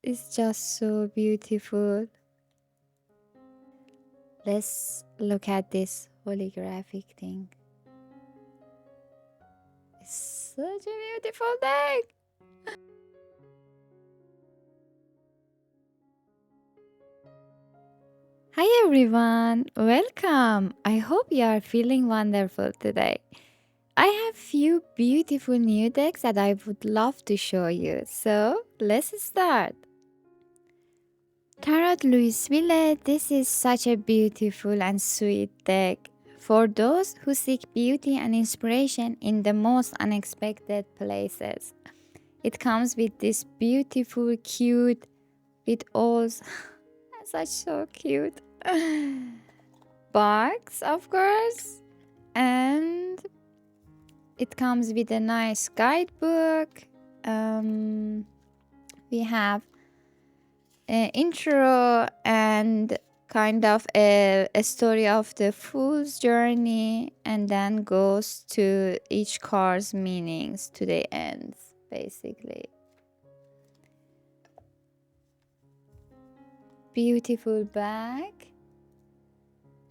It's just so beautiful. Let's look at this holographic thing. It's such a beautiful thing. Hi everyone, welcome. I hope you are feeling wonderful today. I have few beautiful new decks that I would love to show you. So let's start. Tarot Louisville, this is such a beautiful and sweet deck for those who seek beauty and inspiration in the most unexpected places. It comes with this beautiful, cute, with all such so cute box, of course, and it comes with a nice guidebook. We have an intro and kind of a story of the fool's journey, and then goes to each card's meanings to the ends, basically. Beautiful back,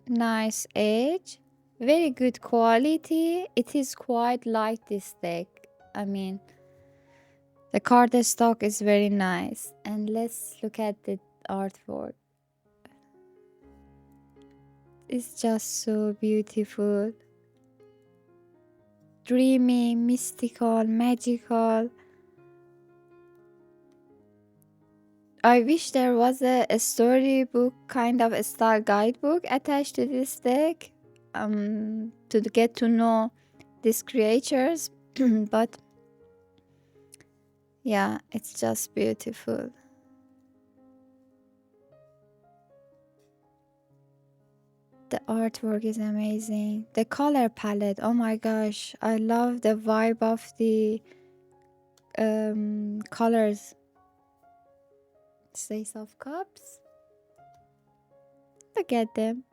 nice edge, very good quality. It is quite light, this deck. I mean, the card stock is very nice. And let's look at the artwork. It's just so beautiful. Dreamy, mystical, magical. I wish there was a storybook kind of a style guidebook attached to this deck to get to know these creatures. But yeah, it's just beautiful. The artwork is amazing. The color palette, oh my gosh, I love the vibe of the colors. Ace of Cups. Look at them.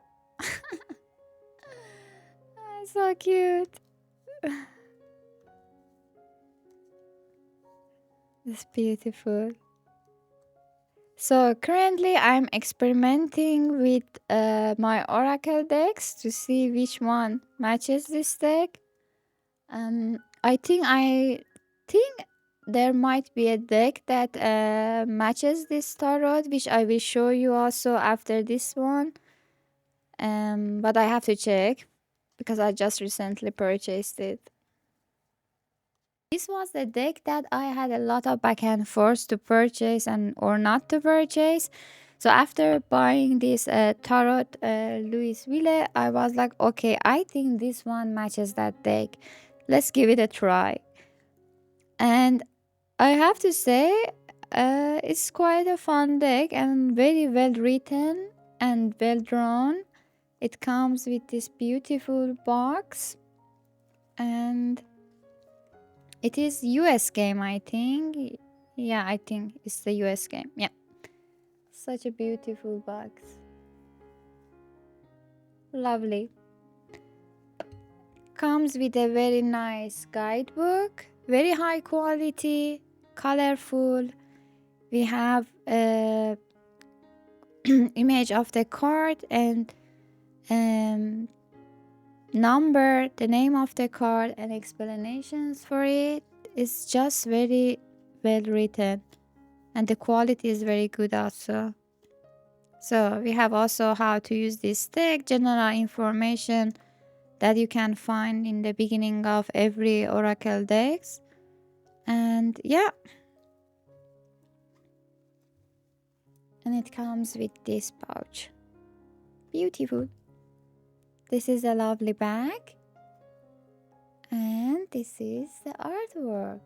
So cute. It's beautiful. So currently I'm experimenting with my oracle decks to see which one matches this deck. I think there might be a deck that matches this tarot, which I will show you also after this one. But I have to check because I just recently purchased it. This was the deck that I had a lot of back and forth to purchase and or not to purchase. So after buying this tarot Louisville, I was like, okay, I think this one matches that deck. Let's give it a try. And I have to say, it's quite a fun deck and very well written and well drawn. It comes with this beautiful box, and it is US game, I think. Yeah, I think it's the US game. Yeah. Such a beautiful box. Lovely. Comes with a very nice guidebook. Very high quality, colorful. We have a image of the card and number, the name of the card, and explanations for it. It's just very well written, and the quality is very good also. So we have also how to use this deck, general information that you can find in the beginning of every oracle decks. And yeah, and it comes with this pouch. Beautiful. This is a lovely bag, and this is the artwork.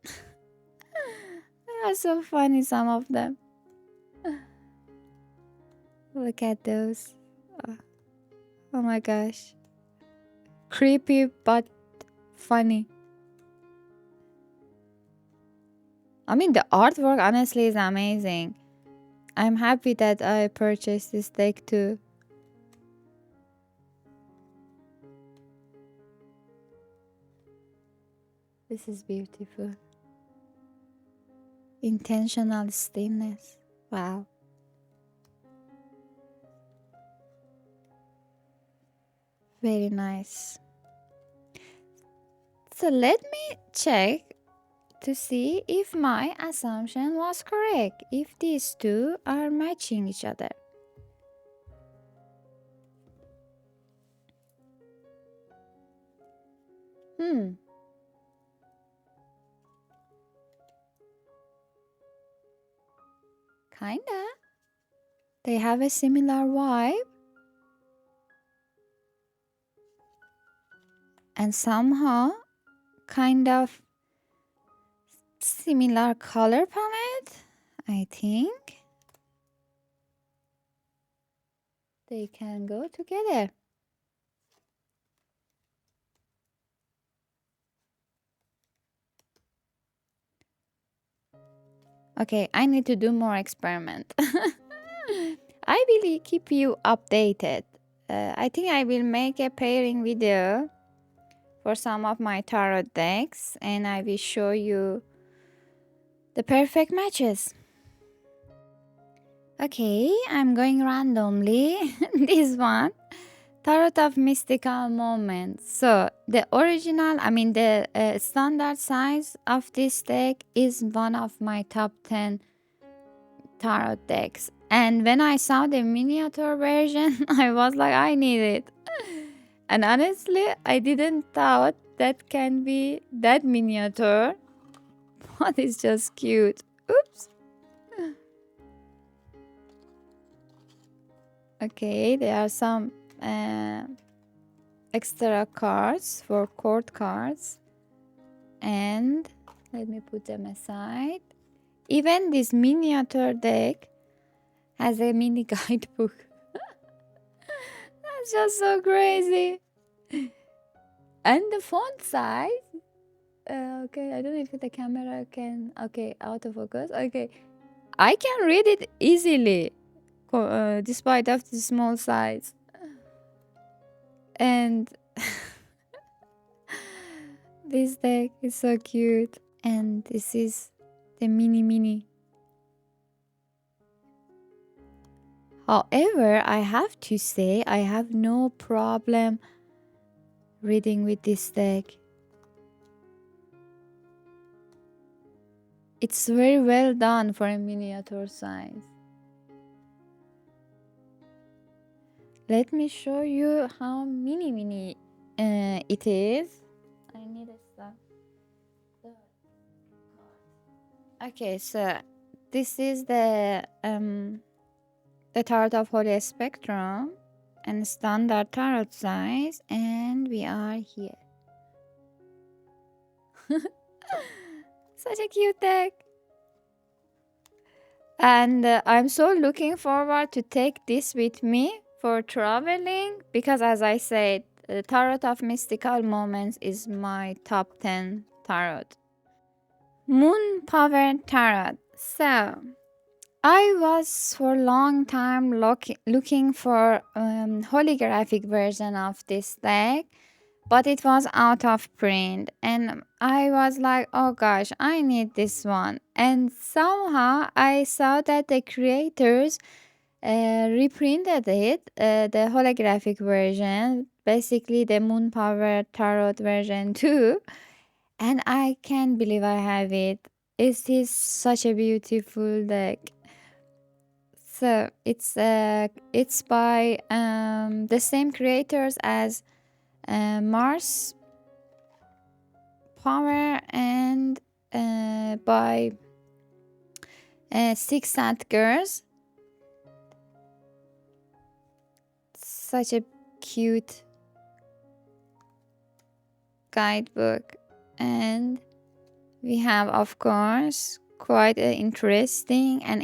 They are so funny, some of them. Look at those. Oh my gosh. Creepy but funny. I mean, the artwork honestly is amazing. I'm happy that I purchased this deck too. This is beautiful. Intentional stillness. Wow. Very nice. So let me check to see if my assumption was correct, if these two are matching each other. Hmm, kinda. They have a similar vibe and somehow kind of similar color palette, I think. They can go together. Okay, I need to do more experiment. I will keep you updated. I think I will make a pairing video for some of my tarot decks and I will show you the perfect matches. Okay, I'm going randomly. This one, Tarot of Mystical Moments. So the original, the standard size of this deck is one of my top 10 tarot decks. And when I saw the miniature version, I was like, I need it. And honestly, I didn't thought that can be that miniature, but it's just cute. Oops. Okay, there are some extra cards for court cards. And let me put them aside. Even this miniature deck has a mini guidebook. That's just so crazy. And the font size. Okay, I don't know if the camera can. Okay, autofocus. Okay, I can read it easily, despite of the small size. And this deck is so cute. And this is the mini. However, I have to say I have no problem reading with this deck. It's very well done for a miniature size. Let me show you how mini it is. I need a stop. Okay, so this is the tarot of Holy Spectrum and standard tarot size, and we are here. Such a cute deck. And I'm so looking forward to take this with me for traveling because, as I said, the Tarot of Mystical Moments is my top 10 tarot. Moon Power Tarot. So, I was for a long time looking for holographic version of this deck, but it was out of print and I was like, oh gosh, I need this one. And somehow I saw that the creators reprinted it, the holographic version, basically the Moon Power Tarot version too, and I can't believe I have it. It is such a beautiful deck. So it's by the same creators as Mars Power and by Six Sad Girls. Such a cute guidebook, and we have, of course, quite an interesting and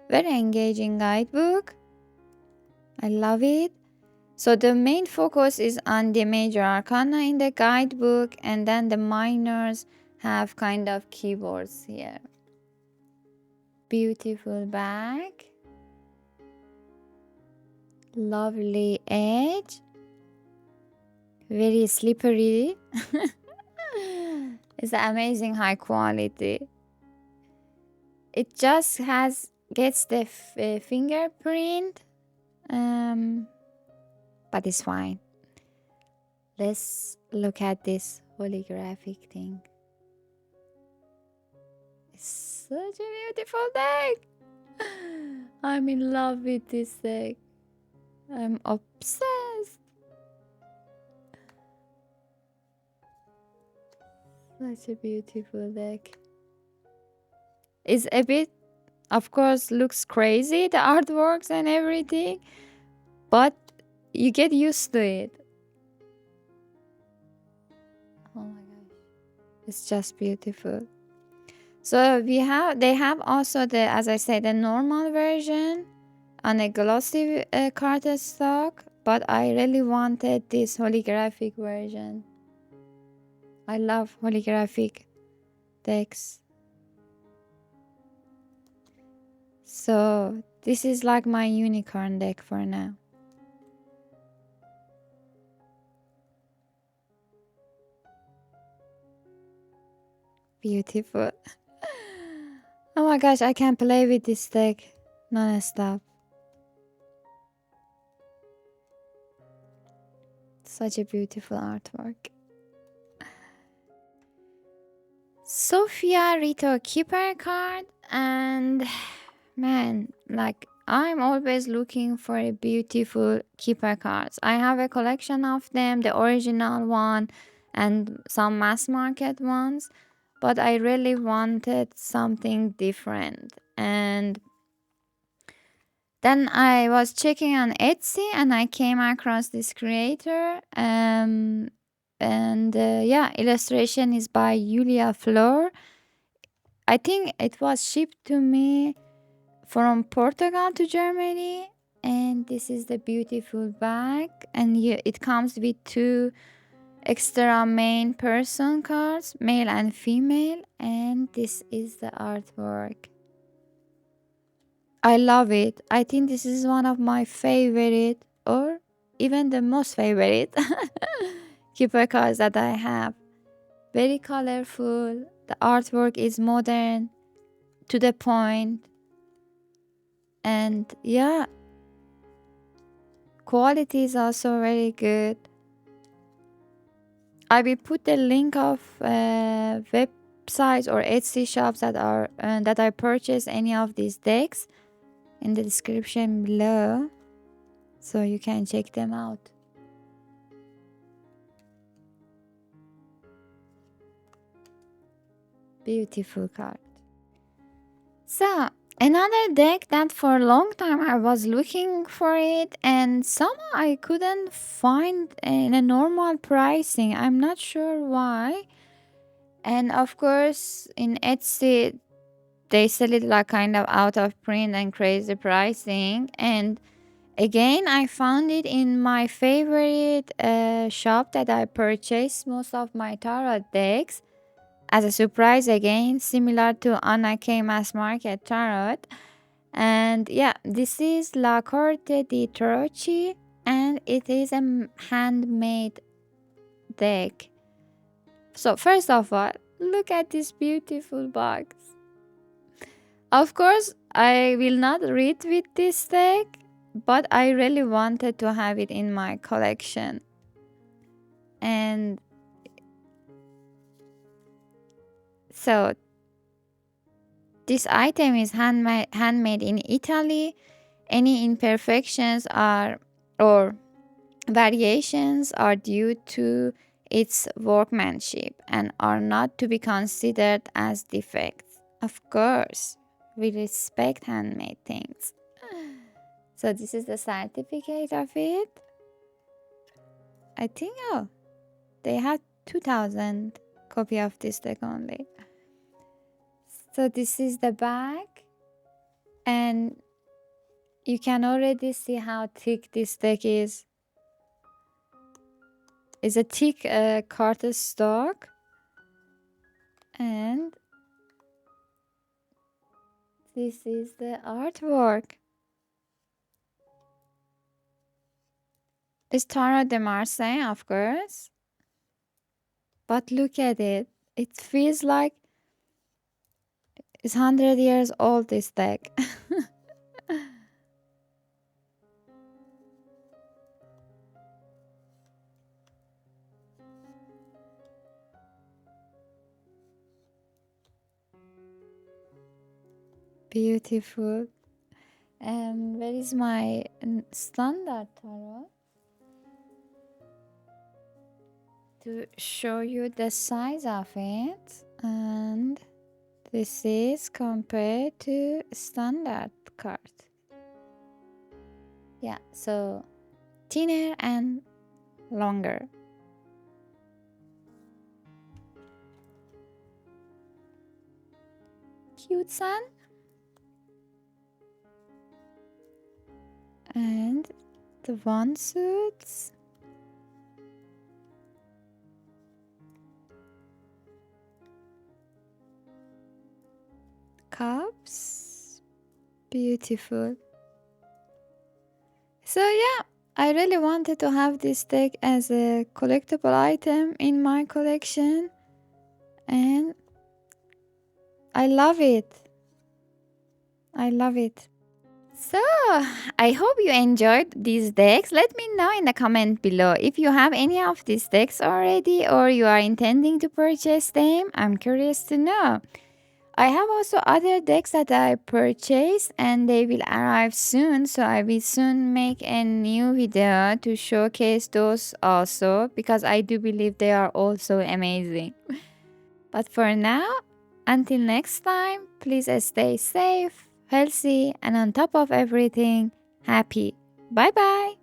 very engaging guidebook. I love it. So the main focus is on the major arcana in the guidebook, and then the minors have kind of keywords here. Beautiful back. Lovely edge. Very slippery. It's amazing high quality. It just gets the fingerprint, um, but it's fine. Let's look at this holographic thing. It's such a beautiful deck. I'm in love with this deck. I'm obsessed. Such a beautiful deck. It's a bit, of course, looks crazy, the artworks and everything, but you get used to it. Oh my gosh. It's just beautiful. So they have also the, as I said, the normal version on a glossy cardstock, but I really wanted this holographic version. I love holographic decks. So this is like my unicorn deck for now. Beautiful. Oh my gosh, I can play with this deck non-stop. Such a beautiful artwork. Sofia, Rita, Kipper card, and man, like I'm always looking for a beautiful Kipper cards. I have a collection of them, the original one and some mass market ones, but I really wanted something different. And then I was checking on Etsy and I came across this creator. Yeah, illustration is by Julia Flor. I think it was shipped to me from Portugal to Germany. And this is the beautiful bag. And it comes with two extra main person cards, male and female. And this is the artwork. I love it. I think this is one of my favorite, or even the most favorite Kipper cards that I have. Very colorful. The artwork is modern, to the point, and yeah, quality is also very good. I will put the link of websites or Etsy shops that I purchased any of these decks in the description below, so you can check them out. Beautiful card. So another deck that for a long time I was looking for it, and somehow I couldn't find in a normal pricing. I'm not sure why. And of course in Etsy they sell it like kind of out of print and crazy pricing. And again, I found it in my favorite shop that I purchased most of my tarot decks as a surprise, again, similar to Anna K Mass Market Tarot. And yeah, this is La Corte di Tarocchi, and it is a handmade deck. So first of all, look at this beautiful box. Of course, I will not read with this deck, but I really wanted to have it in my collection. And so this item is handmade in Italy. Any imperfections or variations are due to its workmanship and are not to be considered as defects. Of course, we respect handmade things. So this is the certificate of it. I think they had 2,000 copy of this deck only. So this is the back, and you can already see how thick this deck is. It's a thick cardstock, and this is the artwork. It's Tarot de Marseille, of course. But look at it. It feels like It's 100 years old, this deck. Beautiful. Where is my standard tarot? To show you the size of it. And this is compared to standard card. Yeah, so thinner and longer. Cute sun. And the one suits. Cups. Beautiful. So yeah, I really wanted to have this deck as a collectible item in my collection, and I love it. I love it. So, I hope you enjoyed these decks. Let me know in the comment below if you have any of these decks already or you are intending to purchase them. I'm curious to know. I have also other decks that I purchased and they will arrive soon. So I will soon make a new video to showcase those also because I do believe they are also amazing. But for now, until next time, please stay safe, healthy, and on top of everything, happy. Bye bye.